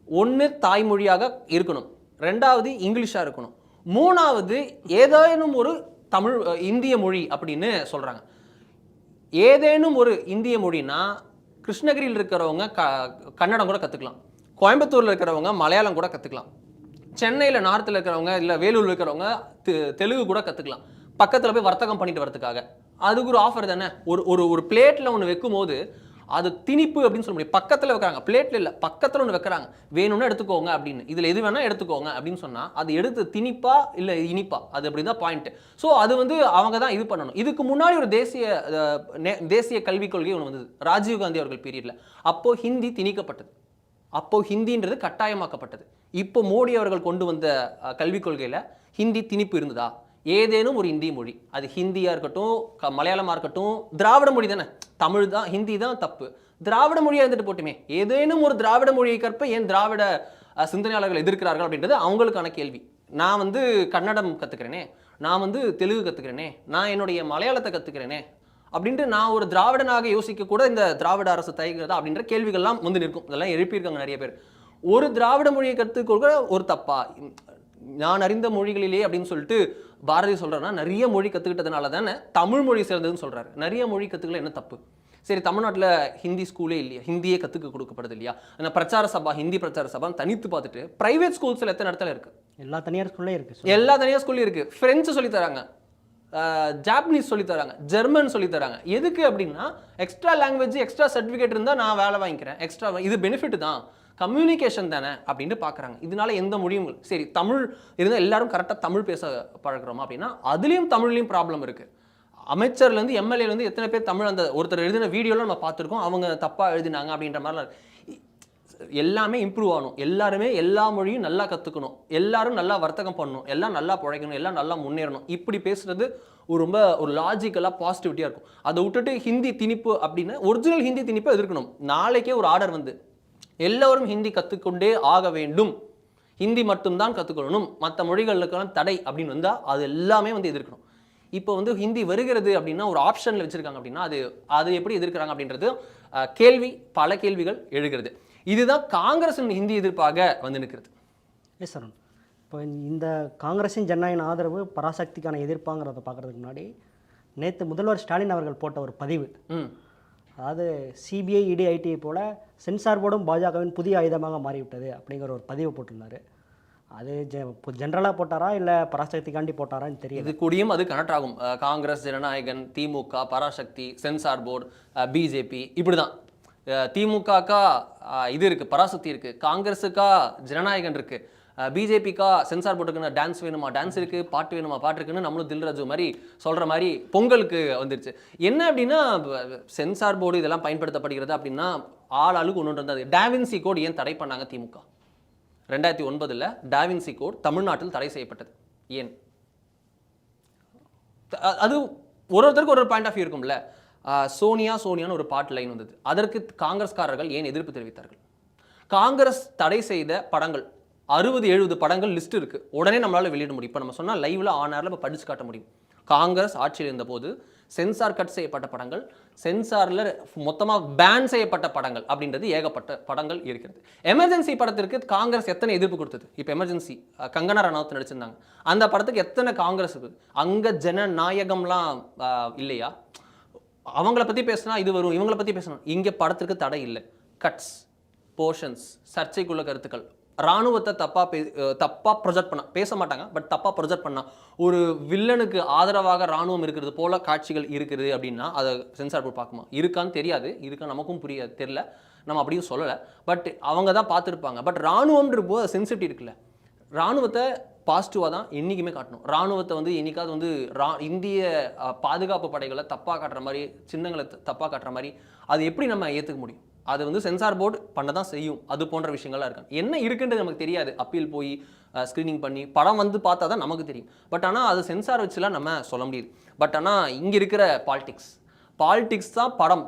1 தாய்மொழியாக இருக்கணும், 2வது இங்கிலீஷாக இருக்கணும், 3வது ஏதேனும் ஒரு தமிழ் இந்திய மொழி அப்படின்னு சொல்கிறாங்க. ஏதேனும் ஒரு இந்திய மொழினா கிருஷ்ணகிரியில் இருக்கிறவங்க கன்னடம் கூட கற்றுக்கலாம், கோயம்புத்தூரில் இருக்கிறவங்க மலையாளம் கூட கற்றுக்கலாம், சென்னையில் நார்த்தில் இருக்கிறவங்க இல்லை வேலூரில் இருக்கிறவங்க தெலுங்கு கூட கற்றுக்கலாம், பக்கத்தில் போய் வர்த்தகம் பண்ணிட்டு வரதுக்காக. அதுக்கு ஒரு ஆஃபர் தானே. ஒரு பிளேட்டில் ஒன்று வைக்கும் போது அது திணிப்பு அப்படின்னு சொல்ல முடியும். பக்கத்தில் வைக்கிறாங்க, பிளேட்டில் இல்லை, பக்கத்தில் ஒன்று வைக்கிறாங்க, வேணும்னா எடுத்துக்கோங்க அப்படின்னு, இதில் எது வேணால் எடுத்துக்கோங்க அப்படின்னு சொன்னால் அது எடுத்து திணிப்பா இல்லை இனிப்பா, அது அப்படி தான் பாயிண்ட்டு. ஸோ அது வந்து அவங்க தான் இது பண்ணணும். இதுக்கு முன்னாடி ஒரு தேசிய கல்விக் கொள்கை ஒன்று வந்தது ராஜீவ்காந்தி அவர்கள் பீரியடில். அப்போது ஹிந்தி திணிக்கப்பட்டது, அப்போது ஹிந்தின்றது கட்டாயமாக்கப்பட்டது. இப்போ மோடி அவர்கள் கொண்டு வந்த கல்விக் கொள்கையில் ஹிந்தி திணிப்பு இருந்ததா? ஏதேனும் ஒரு இந்திய மொழி, அது ஹிந்தியாக இருக்கட்டும், மலையாளமாக இருக்கட்டும், திராவிட மொழி தானே, தமிழ் தான், ஹிந்தி தான் தப்பு, திராவிட மொழியாக இருந்துட்டு போட்டுமே, ஏதேனும் ஒரு திராவிட மொழியை கற்ப ஏன் திராவிட சிந்தனையாளர்கள் எதிர்க்கிறார்கள் அப்படின்றது அவங்களுக்கான கேள்வி. நான் வந்து கன்னடம் கற்றுக்கிறேனே, நான் வந்து தெலுங்கு கற்றுக்கிறேனே, நான் என்னுடைய மலையாளத்தை கற்றுக்கிறேனே அப்படின்ட்டு நான் ஒரு திராவிடனாக யோசிக்க கூட இந்த திராவிட அரசு தயங்குறதா அப்படின்ற கேள்விகள்லாம் வந்து நிற்கும். இதெல்லாம் எழுப்பியிருக்காங்க நிறைய பேர். ஒரு திராவிட மொழியை கற்றுக்கொள்கிற ஒரு தப்பா, நான் அறிந்த மொழிகளிலே அப்படின்னு சொல்லிட்டு பாரதி சொல்கிறேன்னா நிறைய மொழி கற்றுக்கிட்டதுனால தானே தமிழ் மொழி சேர்ந்ததுன்னு சொல்கிறாரு. நிறைய மொழி கற்றுக்கல என்ன தப்பு? சரி, தமிழ்நாட்டில் ஹிந்தி ஸ்கூலே இல்லையா, ஹிந்தியே கற்றுக்க கொடுக்கப்படுது இல்லையா? ஆனால் பிரச்சார சபா, ஹிந்தி பிரச்சார சபா தனித்து பார்த்துட்டு பிரைவேட் ஸ்கூல்ஸில் எத்தனை இடத்துல இருக்குது? எல்லா தனியார் ஸ்கூல்லையும் இருக்குது, எல்லா தனியார் ஸ்கூல்லையும் இருக்குது. ஃப்ரெஞ்சு சொல்லித்தராங்க, ஜாப்பனீஸ் சொல்லித்தராங்க, ஜெர்மன் சொல்லித்தராங்க. எதுக்கு அப்படின்னா எக்ஸ்ட்ரா லாங்குவேஜ், எக்ஸ்ட்ரா சர்டிஃபிகேட் இருந்தால் நான் வேலை வாங்கிக்கிறேன், எக்ஸ்ட்ரா இது பெனிஃபிட் தான், கம்யூனிகேஷன் தானே அப்படின்ட்டு பார்க்குறாங்க. இதனால எந்த மொழியும் சரி, தமிழ் இருந்தால் எல்லாரும் கரெக்டாக தமிழ் பேச பழகிறோமா அப்படின்னா அதுலேயும் தமிழ்லையும் ப்ராப்ளம் இருக்குது. அமைச்சர்லேருந்து எம்எல்ஏலேருந்து எத்தனை பேர் தமிழ், அந்த ஒருத்தர் எழுதின வீடியோலாம் நம்ம பார்த்துருக்கோம், அவங்க தப்பாக எழுதினாங்க அப்படின்ற மாதிரிலாம். எல்லாமே இம்ப்ரூவ் ஆகணும், எல்லாருமே எல்லா மொழியும் நல்லா கற்றுக்கணும், எல்லாரும் நல்லா வர்த்தகம் பண்ணணும், எல்லாம் நல்லா பிழைக்கணும், எல்லாம் நல்லா முன்னேறணும், இப்படி பேசுகிறது ரொம்ப ஒரு லாஜிக்கலாக பாசிட்டிவிட்டியாக இருக்கும். அதை விட்டுட்டு ஹிந்தி திணிப்பு அப்படின்னு ஒரிஜினல் ஹிந்தி திணிப்பை எதிர்க்கணும். நாளைக்கே ஒரு ஆர்டர் வந்து எல்லோரும் ஹிந்தி கற்றுக்கொண்டே ஆக வேண்டும், ஹிந்தி மட்டும்தான் கற்றுக்கொள்ளணும், மற்ற மொழிகளுக்கெல்லாம் தடை அப்படின்னு வந்தால் அது எல்லாமே வந்து எதிர்க்கணும். இப்போ வந்து ஹிந்தி வருகிறது அப்படின்னா ஒரு ஆப்ஷனில் வச்சுருக்காங்க அப்படின்னா அது எப்படி எதிர்க்கிறாங்க அப்படின்றது பல கேள்விகள் எழுகிறது. இதுதான் காங்கிரஸின் ஹிந்தி எதிர்ப்பாக வந்து நிற்கிறது. Yes sir. இப்போ இந்த காங்கிரஸின் ஜனநாயக ஆதரவு பராசக்திக்கான எதிர்ப்பாங்கிறத பார்க்குறதுக்கு முன்னாடி நேற்று முதல்வர் ஸ்டாலின் அவர்கள் போட்ட ஒரு பதிவு, அதாவது சிபிஐ, இடி, ஐடிஐ போல சென்சார் போர்டும் பாஜகவின் புதிய ஆயுதமாக மாறிவிட்டது அப்படிங்கிற ஒரு பதிவு போட்டிருந்தாரு. அது ஜென்ரலாக போட்டாரா இல்லை பராசக்திக்காண்டி போட்டாரான்னு தெரியும். இது கூடியும் அது கனெக்ட் ஆகும். காங்கிரஸ், ஜனநாயகன், திமுக, பராசக்தி, சென்சார் போர்டு, பிஜேபி, இப்படி தான். திமுகக்கா இது இருக்குது, பராசக்தி இருக்குது, காங்கிரஸுக்கா ஜனநாயகன் இருக்குது, பிஜேபிக்கா சென்சார் போர்டுக்குன்னு டான்ஸ் வேணுமா டான்ஸ் இருக்குது, பாட்டு வேணுமா பாட்டு இருக்குன்னு நம்மளும் தில்ராஜு மாதிரி சொல்கிற மாதிரி பொங்கலுக்கு வந்துருச்சு. என்ன அப்படின்னா சென்சார் போர்டு இதெல்லாம் பயன்படுத்தப்படுகிறது அப்படின்னா ஆளுக்கு ஒன்று இருந்தது. டாவின்சி கோட் ஏன் தடை பண்ணாங்க திமுக? 2009 டாவின்சி கோட் தமிழ்நாட்டில் தடை செய்யப்பட்டது. ஏன்? அது ஒருத்தருக்கு ஒரு பாயிண்ட் ஆஃப் வியூ இருக்கும்ல. சோனியான்னு ஒரு பாட்டு லைன் வந்தது, அதற்கு காங்கிரஸ்காரர்கள் ஏன் எதிர்ப்பு தெரிவித்தார்கள்? காங்கிரஸ் தடை செய்த படங்கள் 60-70 படங்கள் லிஸ்ட் இருக்கு, உடனே நம்மளால வெளியிட முடியும். இப்போ நம்ம சொன்னால் லைவ்ல ஆனார்ல இப்போ படிச்சு காட்ட முடியும். காங்கிரஸ் ஆட்சியில் இருந்தபோது சென்சார் கட் செய்யப்பட்ட படங்கள், சென்சாரில் மொத்தமாக பேன் செய்யப்பட்ட படங்கள் அப்படின்றது ஏகப்பட்ட படங்கள் இருக்கிறது. எமர்ஜென்சி படத்திற்கு காங்கிரஸ் எத்தனை எதிர்ப்பு கொடுத்தது? இப்போ எமர்ஜென்சி கங்கனா ரனாவத் நடிச்சிருந்தாங்க, அந்த படத்துக்கு எத்தனை காங்கிரஸ் இருக்குது? அங்கே ஜனநாயகம்லாம் இல்லையா? அவங்கள பற்றி பேசினா இது வரும், இவங்களை பற்றி பேசணும். இங்கே படத்திற்கு தடை இல்லை. கட்ஸ், போர்ஷன்ஸ், சர்ச்சைக்குள்ள கருத்துக்கள், ராணுவத்தை தப்பாக ப்ரொஜெக்ட் பண்ண பேச மாட்டாங்க, பட் தப்பாக ப்ரொஜெக்ட் பண்ணால் ஒரு வில்லனுக்கு ஆதரவாக ராணுவம் இருக்கிறது போல காட்சிகள் இருக்குது அப்படின்னா அதை சென்சார் போர்டு பார்க்குமா? இருக்கான்னு தெரியாது, இருக்கா நமக்கும் புரியாது, தெரில, நம்ம அப்படியும் சொல்லலை. பட் அவங்க தான் பார்த்துருப்பாங்க. பட் ராணுவம்ன்ற போது சென்சிட்டிவ் இருக்குல்ல, ராணுவத்தை பாசிட்டிவாக தான் என்றைக்குமே காட்டணும். ராணுவத்தை வந்து என்னைக்காவது வந்து இந்திய பாதுகாப்பு படைகளை தப்பாக காட்டுற மாதிரி, சின்னங்களை தப்பாக காட்டுற மாதிரி அது எப்படி நம்ம ஏற்றுக்க முடியும்? அது வந்து சென்சார் போர்டு பண்ண தான் செய்யும். அது போன்ற விஷயங்கள்லாம் இருக்கு. என்ன இருக்குன்றது நமக்கு தெரியாது. அப்பீல் போய் ஸ்க்ரீனிங் பண்ணி படம் வந்து பார்த்தா தான் நமக்கு தெரியும். பட் ஆனால் அது சென்சார் வச்சுலாம் நம்ம சொல்ல முடியுது. பட் ஆனால் இங்கே இருக்கிற பாலிடிக்ஸ் தான் படம்.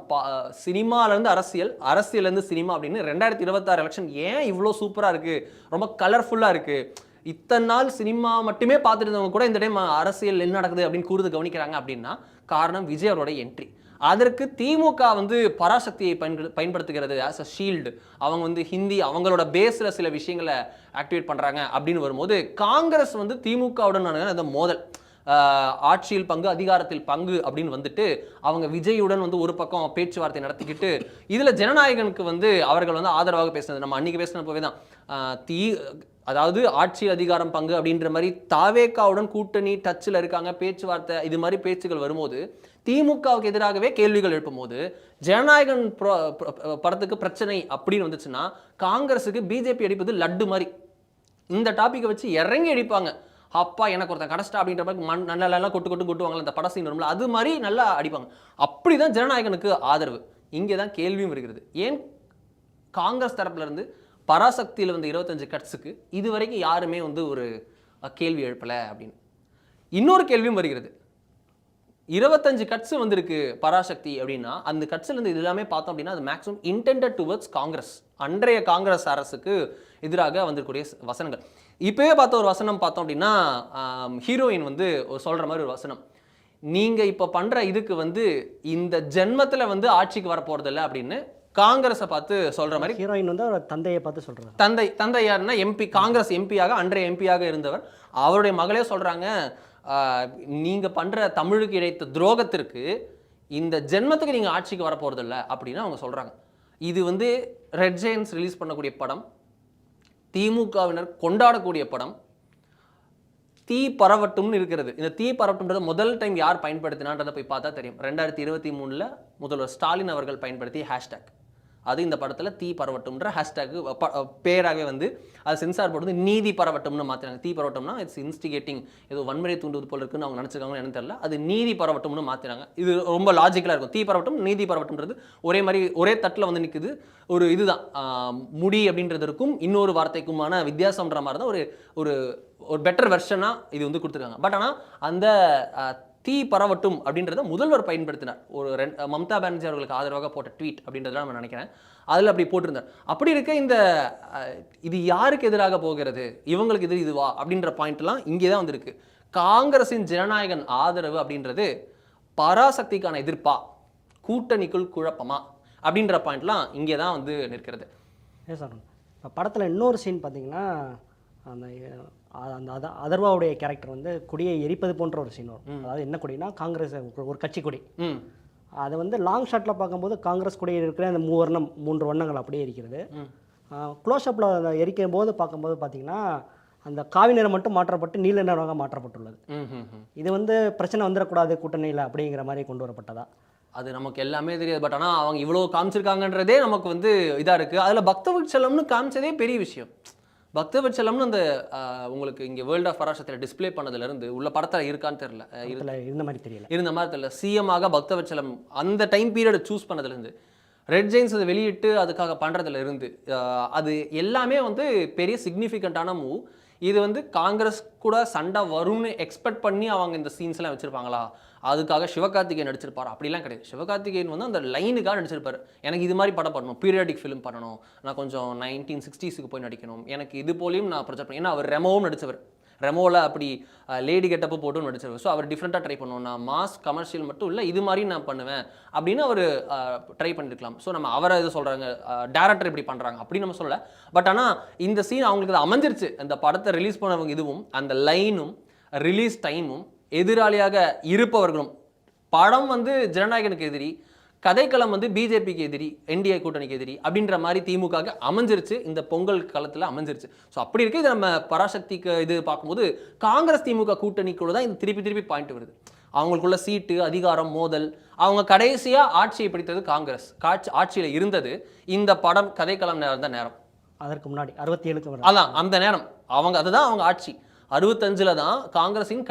சினிமாலேருந்து அரசியல், அரசியலேருந்து சினிமா அப்படின்னு 2026 எலெக்ஷன் ஏன் இவ்வளோ சூப்பராக இருக்குது, ரொம்ப கலர்ஃபுல்லாக இருக்குது. இத்தனை நாள் சினிமா மட்டுமே பார்த்துட்டு இருந்தவங்க கூட இந்த டைம் அரசியல் என்ன நடக்குது அப்படின்னு கூர்ந்து கவனிக்கிறாங்க. அப்படின்னா காரணம் விஜய் அவரோட என்ட்ரி. அதற்கு திமுக வந்து பராசக்தியை பயன்படுத்துகிறது ஆஸ் அ ஷீல்டு. அவங்க வந்து ஹிந்தி அவங்களோட பேஸில் சில விஷயங்களை ஆக்டிவேட் பண்ணுறாங்க அப்படின்னு வரும்போது காங்கிரஸ் வந்து திமுகவுடன் அந்த மோதல், ஆட்சியில் பங்கு அதிகாரத்தில் பங்கு அப்படின்னு வந்துட்டு அவங்க விஜயுடன் வந்து ஒரு பக்கம் பேச்சுவார்த்தை நடத்திக்கிட்டு இதில் ஜனநாயகனுக்கு வந்து அவர்கள் வந்து ஆதரவாக பேசினது நம்ம அன்றைக்கி பேசினப்பவே தான். அதாவது ஆட்சி அதிகாரம் பங்கு அப்படின்ற மாதிரி தாவேக்காவுடன் கூட்டணி டச்சில் இருக்காங்க, பேச்சுவார்த்தை இது மாதிரி பேச்சுகள் வரும்போது திமுகவுக்கு எதிராகவே கேள்விகள் எழுப்பும் போது ஜனநாயகன் படத்துக்கு பிரச்சனை அப்படின்னு வந்துச்சுன்னா காங்கிரஸுக்கு பிஜேபி அடிப்பது லட்டு மாதிரி. இந்த டாப்பிக்கை வச்சு இறங்கி அடிப்பாங்க. அப்பா எனக்கு ஒருத்தன் கடைசிட்டா அப்படின்ற மாதிரி நல்லா கொட்டுவாங்களா அந்த படசீன் வரும்ல, அது மாதிரி நல்லா அடிப்பாங்க. அப்படி தான் ஜனநாயகனுக்கு ஆதரவு. இங்கே தான் கேள்வியும் இருக்கிறது. ஏன் காங்கிரஸ் தரப்புல இருந்து பராசக்தியில் வந்து 25 கட்ஸுக்கு இது வரைக்கும் யாருமே வந்து ஒரு கேள்வி எழுப்பலை அப்படின்னு இன்னொரு கேள்வியும் வருகிறது. 25 கட்ஸ் வந்திருக்கு பராசக்தி அப்படின்னா அந்த கட்ஸ்லேருந்து இது எல்லாமே பார்த்தோம் அப்படின்னா அது மேக்ஸிமம் இன்டெண்டட் டுவர்ட்ஸ் காங்கிரஸ், அன்றைய காங்கிரஸ் அரசுக்கு எதிராக வந்திருக்கக்கூடிய வசனங்கள். இப்போவே பார்த்த ஒரு வசனம் பார்த்தோம் அப்படின்னா ஹீரோயின் வந்து சொல்கிற மாதிரி ஒரு வசனம், நீங்கள் இப்போ பண்ணுற இதுக்கு வந்து இந்த ஜென்மத்தில் வந்து ஆட்சிக்கு வரப்போகிறதில்ல அப்படின்னு காங்கிரஸை பார்த்து சொல்கிற மாதிரி. ஹீரோயின் வந்து அவர் தந்தையை பார்த்து சொல்கிறாங்க. தந்தை யாருன்னா எம்பி, காங்கிரஸ் எம்பியாக அன்றைய எம்பியாக இருந்தவர். அவருடைய மகளே சொல்கிறாங்க, நீங்கள் பண்ணுற தமிழுக்கு இழைத்த துரோகத்திற்கு இந்த ஜென்மத்துக்கு நீங்கள் ஆட்சிக்கு வரப்போகிறதில்ல அப்படின்னு அவங்க சொல்கிறாங்க. இது வந்து ரெட் ஜெயன்ஸ் ரிலீஸ் பண்ணக்கூடிய படம், திமுகவினர் கொண்டாடக்கூடிய படம். தீ பரவட்டும்னு இருக்கிறது. இந்த தீ பரவட்டும்ன்றது முதல் டைம் யார் பயன்படுத்தினான்றதை போய் பார்த்தா தெரியும். 2023 முதல்வர் ஸ்டாலின் அவர்கள் பயன்படுத்திய ஹேஷ்டேக் அது இந்த படத்தில் தீ பரவட்டும்ன்ற ஹேஷ்டேக் பேராகவே வந்து அது சென்சார் போர்டு வந்து நீதி பரவட்டும்னு மாற்றினாங்க. தீ பரவட்டும்னா இட்ஸ் இன்ஸ்டிகேட்டிங், ஏதோ வன்முறை தூண்டுவது போல இருக்குன்னு அவங்க நினச்சிருக்காங்கன்னு எனக்கு தெரியல. அது நீதி பரவட்டும்னு மாற்றினாங்க. இது ரொம்ப லாஜிக்கலாக இருக்கும். தீ பரவட்டும் நீதி பரவட்டும்ன்றது ஒரே மாதிரி ஒரே தட்டில் வந்து நிற்குது. ஒரு இதுதான் முடி அப்படின்றதற்கும் இன்னொரு வார்த்தைக்குமான வித்தியாசம்ன்ற மாதிரி தான் ஒரு ஒரு பெட்டர் வெர்ஷனாக இது வந்து கொடுத்துருக்காங்க. பட் ஆனால் அந்த தீ பரவட்டும் அப்படின்றத முதல்வர் பயன்படுத்தினார். ஒரு மம்தா பானர்ஜி அவர்களுக்கு ஆதரவாக போட்ட ட்வீட் அப்படின்றத நான் நினைக்கிறேன். அதில் அப்படி போட்டிருந்தார். அப்படி இருக்க இந்த இது யாருக்கு எதிராக போகிறது, இவங்களுக்கு எதிர் இதுவா அப்படின்ற பாயிண்ட்லாம் இங்கே தான் வந்திருக்கு. காங்கிரஸின் ஜனநாயகன் ஆதரவு அப்படின்றது பராசக்திக்கான எதிர்ப்பா, கூட்டணிக்குள் குழப்பமா அப்படின்ற பாயிண்ட்லாம் இங்கே தான் வந்து நிற்கிறது. சார் இப்போ படத்தில் இன்னொரு சீன் பார்த்தீங்கன்னா அந்த அதர்வாவுடைய கேரக்டர் வந்து கொடியை எரிப்பது போன்ற ஒரு சீன் வரும். அதாவது என்ன கொடினா காங்கிரஸ் ஒரு கட்சி கொடி. அதை வந்து லாங் ஷாட்டில் பார்க்கும்போது காங்கிரஸ் கொடியில் இருக்கிற அந்த 3 வண்ணங்கள் அப்படியே இருக்கிறது. க்ளோஸ்அப்பில் அதை எரிக்கும் போது பார்க்கும்போது பார்த்தீங்கன்னா அந்த காவி நிறம் மட்டும் மாற்றப்பட்டு நீல நிறமாக மாற்றப்பட்டுள்ளது. இது வந்து பிரச்சனை வந்துடக்கூடாது கூட்டணியில் அப்படிங்கிற மாதிரி கொண்டு வரப்பட்டதா? அது நமக்கு எல்லாமே தெரியாது. பட் ஆனால் அவங்க இவ்வளோ காமிச்சிருக்காங்கன்றதே நமக்கு வந்து இதாக இருக்குது. அதில் பக்தவத்சலம்னு காமிச்சதே பெரிய விஷயம். பக்தவத்சலம்னு அந்த உங்களுக்கு இங்கே வேர்ல்ட் ஆஃப் பராசக்தியில் டிஸ்பிளே பண்ணதுலேருந்து உள்ள படத்தில் இருக்கான்னு தெரியல, இருந்த மாதிரி தெரியல. சிஎம்மாக பக்தவத்சலம் அந்த டைம் பீரியட் சூஸ் பண்ணதுலேருந்து ரெட் ஜெயின்ஸ் அதை வெளியிட்டு அதுக்காக பண்ணுறதுல இருந்து அது எல்லாமே வந்து பெரிய சிக்னிஃபிகண்ட்டான மூவ். இது வந்து காங்கிரஸ் கூட சண்டை வரும்னு எக்ஸ்பெக்ட் பண்ணி அவங்க இந்த சீன்ஸ்லாம் வச்சுருப்பாங்களா? அதுக்காக சிவகார்த்திகேயன் நடிச்சிருப்பார் அப்படிலாம் கிடையாது. சிவகார்த்திகேயன் வந்து அந்த லைனுக்காக நடிச்சிருப்பார். எனக்கு இது மாதிரி படம் பண்ணணும், பீரியாடிக் ஃபிலிம் பண்ணணும், நான் கொஞ்சம் 1960s போய் நடிக்கணும், எனக்கு இது போலையும் நான் ப்ரொஜெக்ட் பண்ணேன். ஏன்னா அவர் ரெமோவும் நடித்தவர், ரெமோவில் அப்படி லேடி கெட்டப்பு போட்டு நடிச்சிருவார். ஸோ அவர் டிஃப்ரெண்ட்டாக ட்ரை பண்ணுவோம். நான் மாஸ் கமர்ஷியல் மட்டும் இல்லை, இது மாதிரி நான் பண்ணுவேன் அப்படின்னு அவர் ட்ரை பண்ணியிருக்கலாம். ஸோ நம்ம அவரை இது சொல்கிறாங்க, டேரக்டர் இப்படி பண்ணுறாங்க அப்படின்னு நம்ம சொல்லலை. பட் ஆனால் இந்த சீன் அவங்களுக்கு அது அமைஞ்சிருச்சு. அந்த படத்தை ரிலீஸ் பண்ணவங்க இதுவும் அந்த லைனும் ரிலீஸ் டைமும் எதிராளியாக இருப்பவர்களும். படம் வந்து ஜனநாயகனுக்கு எதிரி, கதைக்களம் வந்து பிஜேபிக்கு எதிரி, என்டிஏ கூட்டணிக்கு எதிரி அப்படின்ற மாதிரி திமுக அமைஞ்சிருச்சு. இந்த பொங்கல் காலத்தில் அமைஞ்சிருச்சு. ஸோ அப்படி இருக்கு. இது நம்ம பராசக்திக்கு இது பார்க்கும்போது காங்கிரஸ் திமுக கூட்டணிக்குள்ள தான் இது திருப்பி பாயிண்ட் வருது. அவங்களுக்குள்ள சீட்டு அதிகாரம் மோதல். அவங்க கடைசியாக ஆட்சியை பிடித்தது காங்கிரஸ் ஆட்சியில் இருந்தது இந்த படம் கதைக்களம் நேரம் தான் நேரம். அதற்கு முன்னாடி 67 அதான் அந்த நேரம் அவங்க அதுதான் அவங்க ஆட்சி. 65 தான் காங்கிரஸின்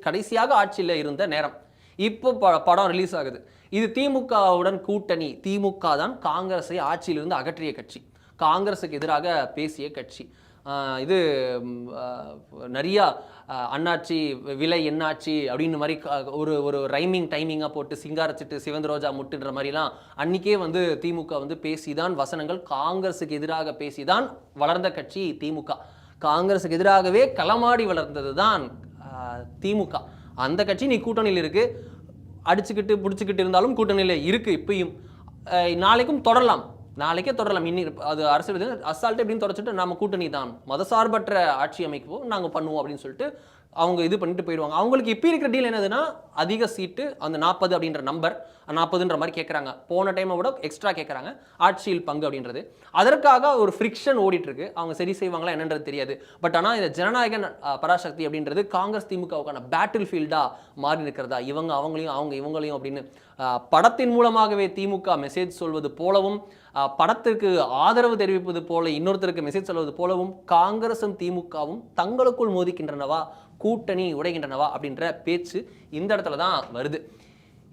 கடைசியாக ஆட்சியில் இருந்த நேரம். இப்போ படம் ரிலீஸ் ஆகுது. இது திமுகவுடன் கூட்டணி. திமுக தான் காங்கிரஸை ஆட்சியிலிருந்து அகற்றிய கட்சி, காங்கிரஸுக்கு எதிராக பேசிய கட்சி. இது நிறையா அண்ணாச்சி விலை என்னாச்சு அப்படின்னு மாதிரி ஒரு ரைமிங் டைமிங்காக போட்டு சிங்காரச்சிட்டு சிவந்த ரோஜா முட்டுன்ற மாதிரிலாம் அன்றைக்கே வந்து திமுக வந்து பேசிதான் வசனங்கள் காங்கிரஸுக்கு எதிராக பேசிதான் வளர்ந்த கட்சி திமுக. காங்கிரஸுக்கு எதிராகவே களமாடி வளர்ந்தது தான் திமுக. அந்த கட்சி நீ கூட்டணியில் இருக்கு, அடிச்சுக்கிட்டு பிடிச்சிக்கிட்டு இருந்தாலும் கூட்டணியில் இருக்கு. இப்பயும் நாளைக்கும் தொடரலாம், நாளைக்கே தொடரலாம். அது அரசியல் அசால்ட்டு எப்படின்னு தொடச்சிட்டு நம்ம கூட்டணி தான், மதசார்பற்ற ஆட்சி அமைக்குவோம் நாங்கள் பண்ணுவோம் அப்படின்னு சொல்லிட்டு அவங்க இது பண்ணிட்டு போயிடுவாங்க. அவங்களுக்கு இப்போ இருக்கிற டீல் என்னதுன்னா அதிக சீட்டு, அந்த 40 அப்படின்ற நம்பர் 40ன்ற மாதிரி கேட்குறாங்க. போன டைமை விட எக்ஸ்ட்ரா கேட்குறாங்க, ஆட்சியில் பங்கு அப்படின்றது. அதற்காக ஒரு ஃப்ரிக்ஷன் ஓடிட்டு இருக்கு. அவங்க சரி செய்வாங்களா என்னன்றது தெரியாது. பட் ஆனால் இந்த ஜனநாயக பராசக்தி அப்படின்றது காங்கிரஸ் திமுகவுக்கான பேட்டில் ஃபீல்டாக மாறி இருக்கிறதா, இவங்க அவங்களையும் அவங்க இவங்களையும் அப்படின்னு படத்தின் மூலமாகவே திமுக மெசேஜ் சொல்வது போலவும், படத்திற்கு ஆதரவு தெரிவிப்பது போல இன்னொருத்தருக்கு மெசேஜ் சொல்வது போலவும் காங்கிரசும் திமுகவும் தங்களுக்குள் மோதிக்கின்றனவா, கூட்டணி உடைகின்றனவா அப்படின்ற பேச்சு இந்த இடத்துல தான் வருது.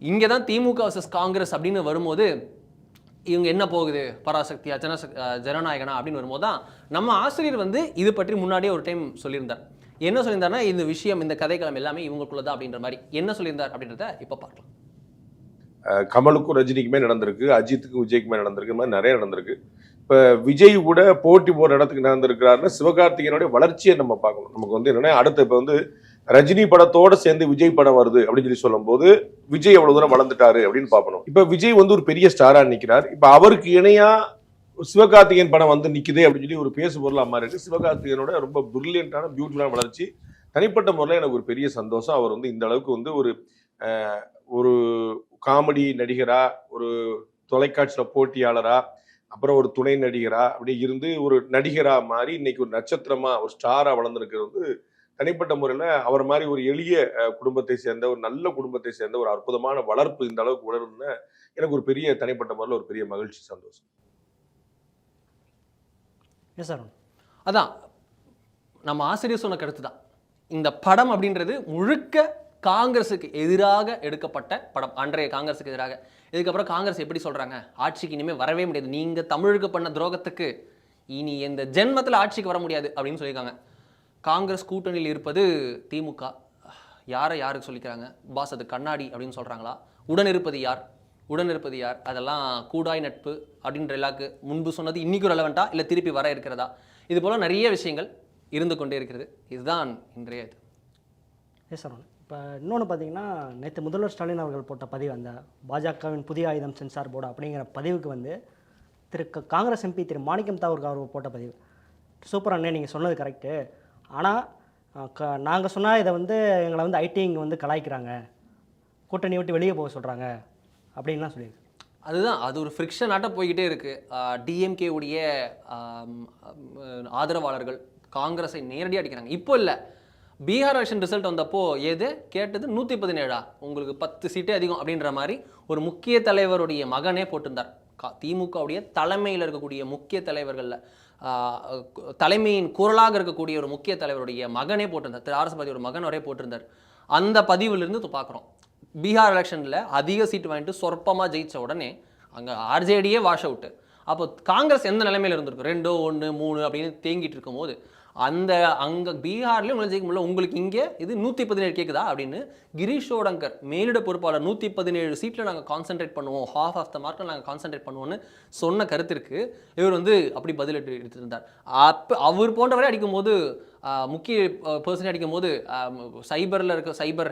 இங்கே தான் திமுக வர்சஸ் காங்கிரஸ் அப்படின்னு வரும்போது இவங்க என்ன போகுது, பராசக்தியா ஜனநாயகனா அப்படின்னு வரும்போது தான் நம்ம ஆசிரியர் வந்து இது பற்றி முன்னாடியே ஒரு டைம் சொல்லியிருந்தார். என்ன சொல்லியிருந்தாருன்னா இந்த விஷயம், இந்த கதைக்களம் எல்லாமே இவங்களுக்குள்ளதான் அப்படின்ற மாதிரி என்ன சொல்லியிருந்தார் அப்படின்றத இப்போ பார்க்கலாம். கமலுக்கும் ரஜினிக்குமே நடந்திருக்கு, அஜித்துக்கும் விஜய்க்குமே நடந்திருக்கு, இந்த மாதிரி நிறைய நடந்திருக்கு. இப்போ விஜய் கூட போட்டி போகிற இடத்துக்கு நடந்திருக்கிறாருன்னா சிவகார்த்திகேயனுடைய வளர்ச்சியை நம்ம பார்க்கணும். நமக்கு வந்து என்னன்னா அடுத்து இப்போ வந்து ரஜினி படத்தோட சேர்ந்து விஜய் படம் வருது அப்படின்னு சொல்லி சொல்லும் போது விஜய் எவ்வளவு தூரம் வளர்ந்துட்டாரு அப்படின்னு பார்க்கணும். இப்போ விஜய் வந்து ஒரு பெரிய ஸ்டாரா நிற்கிறார். இப்போ அவருக்கு இணையா சிவகார்த்திகேயன் படம் வந்து நிற்குது அப்படின்னு சொல்லி ஒரு பேசு பொருளா மாதிரி இருக்கு. சிவகார்த்திகேயனோட ரொம்ப பிரில்லியண்டான பியூட்டிஃபுல்லான வளர்ச்சி. தனிப்பட்ட முறையில் எனக்கு ஒரு பெரிய சந்தோஷம். அவர் வந்து இந்த அளவுக்கு வந்து ஒரு காமெடி நடிகரா, ஒரு தொலைக்காட்சியில போட்டியாளரா, அப்புறம் ஒரு துணை நடிகரா அப்படி இருந்து ஒரு நடிகரா மாறி இன்னைக்கு ஒரு நட்சத்திரமா ஒரு ஸ்டாரா வளர்ந்துருக்கிறது வந்து தனிப்பட்ட முறையில் அவர் மாதிரி ஒரு எளிய குடும்பத்தை சேர்ந்த ஒரு நல்ல குடும்பத்தை சேர்ந்த ஒரு அற்புதமான வளர்ப்பு இந்த அளவுக்கு உணரும்னு எனக்கு ஒரு பெரிய தனிப்பட்ட முறையில் ஒரு பெரிய மகிழ்ச்சி, சந்தோஷம். அதான் நம்ம ஆசிரியர் சொன்ன கருத்து தான். இந்த படம் அப்படின்றது முழுக்க காங்கிரஸுக்கு எதிராக எடுக்கப்பட்ட படம், அன்றைய காங்கிரஸுக்கு எதிராக. இதுக்கப்புறம் காங்கிரஸ் எப்படி சொல்றாங்க, ஆட்சிக்கு இனிமேல் வரவே முடியாது, நீங்க தமிழுக்கு பண்ண துரோகத்துக்கு இனி எந்த ஜென்மத்தில் ஆட்சிக்கு வர முடியாது அப்படின்னு சொல்லியிருக்காங்க. காங்கிரஸ் கூட்டணியில் இருப்பது திமுக. யாருக்கு சொல்லிக்கிறாங்க பாஸ், அது கண்ணாடி அப்படின்னு சொல்றாங்களா? உடன் இருப்பது யார்? அதெல்லாம் கூடாய் நட்பு அப்படின்ற எல்லாருக்கு முன்பு சொன்னது இன்னைக்கு ரெலவெண்டா இல்லை திருப்பி வர இருக்கிறதா? இது போல நிறைய விஷயங்கள் இருந்து கொண்டே இருக்கிறது. இதுதான் இன்றைய இது. இப்போ இன்னொன்று பார்த்தீங்கன்னா, நேற்று முதல்வர் ஸ்டாலின் அவர்கள் போட்ட பதிவு, அந்த பாஜகவின் புதிய ஆயுதம் சென்சார் போர்டு அப்படிங்கிற பதிவுக்கு வந்து காங்கிரஸ் எம்பி திரு மாணிக்கம் தாக்கூர் அவர் போட்ட பதிவு சூப்பர் அண்ணே, நீங்கள் சொன்னது கரெக்டு. ஆனால் நாங்கள் சொன்னால் இதை வந்து எங்களை வந்து ஐடி இங்கே வந்து கலாய்க்கிறாங்க, கூட்டணி விட்டு வெளியே போக சொல்கிறாங்க அப்படின்லாம் சொல்லியிருக்கு. அதுதான், அது ஒரு ஃப்ரிக்ஷனாட்ட போய்கிட்டே இருக்குது. டிஎம்கே உடைய ஆதரவாளர்கள் காங்கிரஸை நேரடியாக அடிக்கிறாங்க. இப்போ இல்லை, பீகார் எலெக்ஷன் ரிசல்ட் வந்தப்போ கேட்டது 117, உங்களுக்கு 10 சீட்டே அதிகம் அப்படின்ற மாதிரி ஒரு முக்கிய தலைவருடைய மகனே போட்டிருந்தார். திமுகவுடைய தலைமையில் இருக்கக்கூடிய முக்கிய தலைவர்களில் தலைமையின் குரலாக இருக்கக்கூடிய ஒரு முக்கிய தலைவருடைய மகனே போட்டிருந்தார். திரு ஆர்எஸ் ஒரு மகன் வரையே போட்டிருந்தார். அந்த பதிவிலிருந்து பார்க்குறோம், பீகார் எலெக்ஷனில் அதிக சீட்டு வாங்கிட்டு சொற்பமாக ஜெயித்த உடனே அங்கே ஆர்ஜேடியே வாஷ் அவுட்டு. அப்போ காங்கிரஸ் எந்த நிலைமையில் இருந்திருக்கும், 2, 1, 3 அப்படின்னு தேங்கிட்டு இருக்கும் போது அங்கே பீகார்லேயும் உங்களை ஜெயிக்க முடியல, உங்களுக்கு இங்கே இது 117 கேட்குதா அப்படின்னு கிரீஷ் ஷோடங்கர் மேலிட பொறுப்பாளர் 117 சீட்டில் நாங்கள் கான்சென்ட்ரேட் பண்ணுவோம், half ஆஃப் த மார்க்கில் நாங்கள் கான்சென்ட்ரேட் பண்ணுவோம்னு சொன்ன கருத்திற்கு இவர் வந்து அப்படி பதில் எடுத்திருந்தார். அப்போ அவர் போன்றவரை அடிக்கும்போது, முக்கிய பர்சனே அடிக்கும்போது சைபரில் இருக்க சைபர்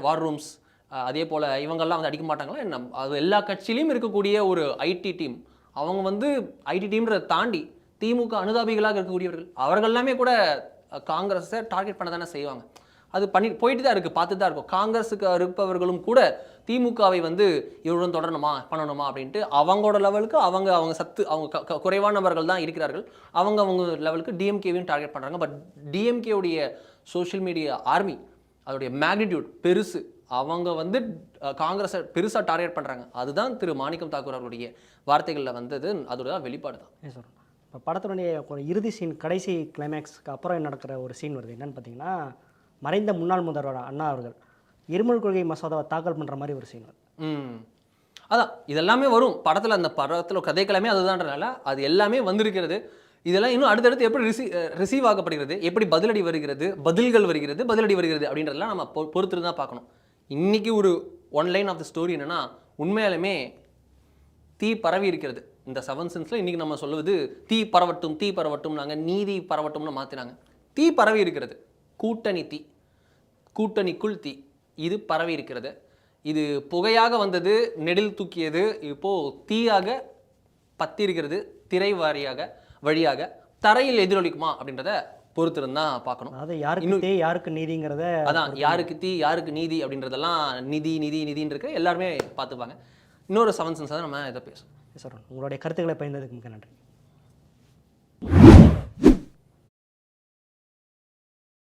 வார் ரூம்ஸ் அதே போல் இவங்கெல்லாம் வந்து அடிக்க மாட்டாங்களா என்ன? அது எல்லா கட்சியிலையும் இருக்கக்கூடிய ஒரு ஐடி டீம், அவங்க வந்து ஐடி டீம்ன்றதை தாண்டி திமுக அனுதாபிகளாக இருக்கக்கூடியவர்கள் அவர்கள் எல்லாமே கூட காங்கிரஸை டார்கெட் பண்ண தானே செய்வாங்க. அது போயிட்டு தான் இருக்குது, பார்த்து தான் இருக்கும். காங்கிரஸுக்கு இருப்பவர்களும் கூட திமுகவை வந்து இவருடன் தொடரணுமா பண்ணணுமா அப்படின்ட்டு அவங்களோட லெவலுக்கு அவங்க குறைவானவர்கள் தான் இருக்கிறார்கள். அவங்க லெவலுக்கு டிஎம்கேவையும் டார்கெட் பண்ணுறாங்க. பட் டிஎம்கேவுடைய சோஷியல் மீடியா ஆர்மி அதோடைய மேக்னிடியூட் பெருசு, அவங்க வந்து காங்கிரஸை பெருசாக டார்கெட் பண்ணுறாங்க. அதுதான் திரு மாணிக்கம் தாக்கூர் அவருடைய வார்த்தைகளில் வந்தது, அதோட வெளிப்பாடு தான். சார், இப்போ படத்தினுடைய ஒரு இறுதி சீன், கடைசி கிளைமேக்ஸ்க்கு அப்புறம் நடக்கிற ஒரு சீன் வருது. என்னென்னு பார்த்தீங்கன்னா, மறைந்த முன்னாள் முதல்வர் அண்ணா அவர்கள் இருமல் கொள்கை மசோதாவை தாக்கல் பண்ணுற மாதிரி ஒரு சீன். அதான் இதெல்லாமே வரும் படத்தில். அந்த படத்தில் கதைக்கிழமை அதுதான்றனால அது எல்லாமே வந்திருக்கிறது. இதெல்லாம் இன்னும் அடுத்தடுத்து எப்படி ரிசீவ் ஆகப்படுகிறது, எப்படி பதிலடி வருகிறது, பதில்கள் வருகிறது, பதிலடி வருகிறது அப்படின்றதெல்லாம் நம்ம பொறுத்துட்டு தான் பார்க்கணும். இன்றைக்கி ஒரு ஒன்லைன் ஆஃப் த ஸ்டோரி என்னென்னா, உண்மையாலுமே தீ பரவி இருக்கிறது இந்த 7 சென்ஸில். இன்றைக்கி நம்ம சொல்லுவது தீ பரவட்டும், தீ பரவட்டும், நாங்கள் நீதி பரவட்டும்னு மாற்றினாங்க. தீ பரவி இருக்கிறது. கூட்டணி தீ, கூட்டணிக்குள் தீ, இது பரவி இருக்கிறது. இது புகையாக வந்தது, நெடில் தூக்கியது, இப்போது தீயாக பத்தி இருக்கிறது. திரை வழியாக தரையில் எதிரொலிக்குமா அப்படின்றத பொறுத்திருந்தா பார்க்கணும். அதாவது யாருக்கு தீ யாருக்கு நீதிங்கிறத, அதான் யாருக்கு தீ யாருக்கு நீதி அப்படின்றதெல்லாம் நிதின்னு இருக்கு, எல்லாருமே பார்த்துப்பாங்க. இன்னொரு 7 சென்ஸ் தான் நம்ம இதை பேசுவோம். சார், உங்களுடைய கருத்துக்களை பயந்ததுக்கு மிக நன்றி.